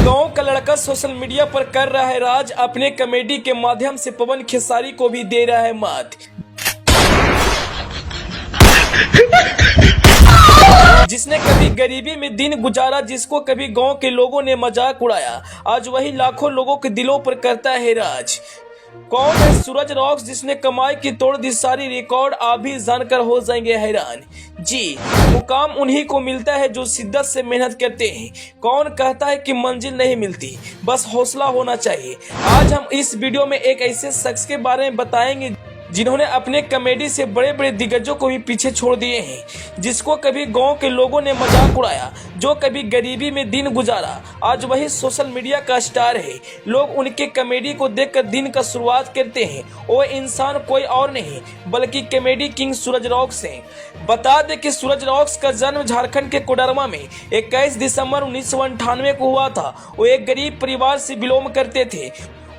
गांव का लड़का सोशल मीडिया पर कर रहा है राज, अपने कॉमेडी के माध्यम से पवन खेसारी को भी दे रहा है मात। जिसने कभी गरीबी में दिन गुजारा, जिसको कभी गांव के लोगों ने मजाक उड़ाया, आज वही लाखों लोगों के दिलों पर करता है राज। कौन है सूरज रॉक्स, जिसने कमाई की तोड़ दी सारी रिकॉर्ड? आप भी जानकर हो जाएंगे हैरान। जी, मुकाम उन्हीं को मिलता है जो शिद्दत से मेहनत करते हैं। कौन कहता है कि मंजिल नहीं मिलती, बस हौसला होना चाहिए। आज हम इस वीडियो में एक ऐसे शख्स के बारे में बताएंगे जिन्होंने अपने कॉमेडी से बड़े बड़े दिग्गजों को भी पीछे छोड़ दिए हैं। जिसको कभी गांव के लोगों ने मजाक उड़ाया, जो कभी गरीबी में दिन गुजारा, आज वही सोशल मीडिया का स्टार है। लोग उनके कॉमेडी को देखकर दिन का शुरुआत करते हैं। वो इंसान कोई और नहीं बल्कि कॉमेडी किंग सूरज रॉक्स हैं। बता दें कि सूरज रॉक्स का जन्म झारखंड के कोडरमा में 21 दिसंबर 1998 को हुआ था। वो एक गरीब परिवार से बिलोंग करते थे।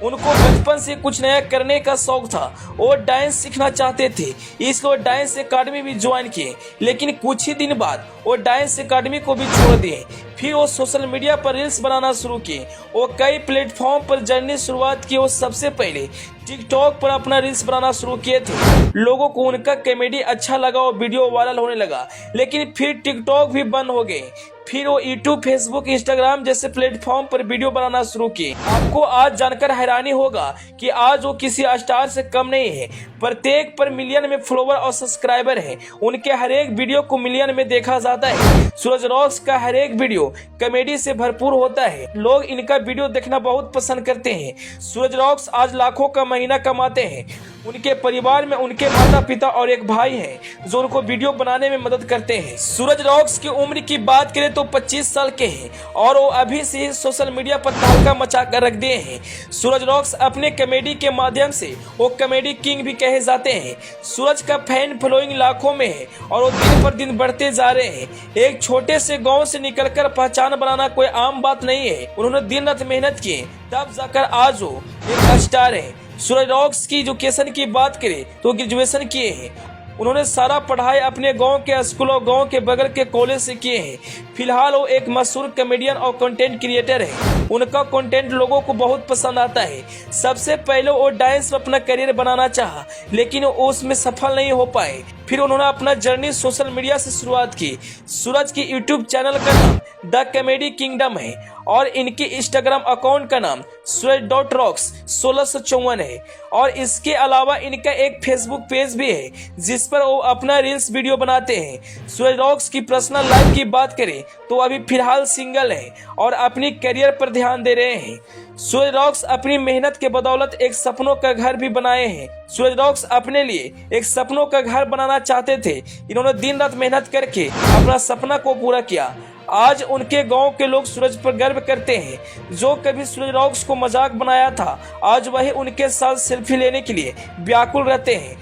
उनको बचपन से कुछ नया करने का शौक था। वो डांस सीखना चाहते थे, इसलिए डांस एकेडमी भी ज्वाइन किए। लेकिन कुछ ही दिन बाद वो डांस एकेडमी को भी छोड़ दिए। फिर वो सोशल मीडिया पर रील्स बनाना शुरू किए। वो कई प्लेटफॉर्म पर जर्नी शुरुआत की। वो सबसे पहले टिकटॉक पर अपना रील्स बनाना शुरू किए थे। लोगों को उनका कॉमेडी अच्छा लगा और वीडियो वायरल होने लगा। लेकिन फिर टिकटॉक भी बंद हो गए। फिर वो यूट्यूब, फेसबुक, इंस्टाग्राम जैसे प्लेटफॉर्म पर वीडियो बनाना शुरू किए। आपको आज जानकर हैरानी होगा कि आज वो किसी स्टार से कम नहीं है। प्रत्येक पर मिलियन में फॉलोवर और सब्सक्राइबर हैं। उनके हर एक वीडियो को मिलियन में देखा जाता है। सूरज रॉक्स का हर एक वीडियो कॉमेडी से भरपूर होता है। लोग इनका वीडियो देखना बहुत पसंद करते हैं। सूरज रॉक्स आज लाखों का महीना कमाते हैं। उनके परिवार में उनके माता पिता और एक भाई है जो उनको वीडियो बनाने में मदद करते हैं। सूरज रॉक्स की उम्र की बात करें तो 25 साल के हैं और वो अभी से ही सोशल मीडिया पर तहलका मचा कर रख दिए हैं। सूरज रॉक्स अपने कॉमेडी के माध्यम से वो कॉमेडी किंग भी कहे जाते हैं। सूरज का फैन फॉलोइंग लाखों में है और वो दिन पर दिन बढ़ते जा रहे हैं। एक छोटे से गाँव से निकलकर पहचान बनाना कोई आम बात नहीं है। उन्होंने दिन रात मेहनत की, तब जाकर आज वो एक स्टार है। सूरज रॉक्स की एजुकेशन की बात करें तो ग्रेजुएशन किए हैं। उन्होंने सारा पढ़ाई अपने गांव के स्कूल और गांव के बगल के कॉलेज से किए हैं। फिलहाल वो एक मशहूर कॉमेडियन और कंटेंट क्रिएटर है। उनका कंटेंट लोगों को बहुत पसंद आता है। सबसे पहले वो डांस में अपना करियर बनाना चाहा, लेकिन वो उसमें सफल नहीं हो पाए। फिर उन्होंने अपना जर्नी सोशल मीडिया से शुरुआत की। सूरज की यूट्यूब चैनल का नाम द कॉमेडी किंगडम है और इनके इंस्टाग्राम अकाउंट का नाम सूरज.रॉक्स 1654 है। और इसके अलावा इनका एक फेसबुक पेज भी है जिस पर वो अपना रील्स वीडियो बनाते हैं। सूरज रॉक्स की पर्सनल लाइफ की बात करें तो अभी फिलहाल सिंगल है और अपनी करियर पर ध्यान दे रहे हैं। सूरज रॉक्स अपनी मेहनत के बदौलत एक सपनों का घर भी बनाए हैं। सूरज रॉक्स अपने लिए एक सपनों का घर बनाना चाहते थे। इन्होंने दिन रात मेहनत करके अपना सपना को पूरा किया। आज उनके गांव के लोग सूरज पर गर्व करते हैं। जो कभी सूरज रॉक्स को मजाक बनाया था, आज वही उनके साथ सेल्फी लेने के लिए व्याकुल रहते हैं।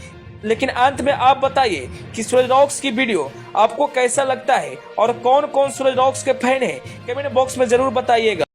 लेकिन अंत में आप बताइए कि सूरज रॉक्स की वीडियो आपको कैसा लगता है और कौन कौन सूरज रॉक्स के फैन हैं? कमेंट बॉक्स में जरूर बताइएगा।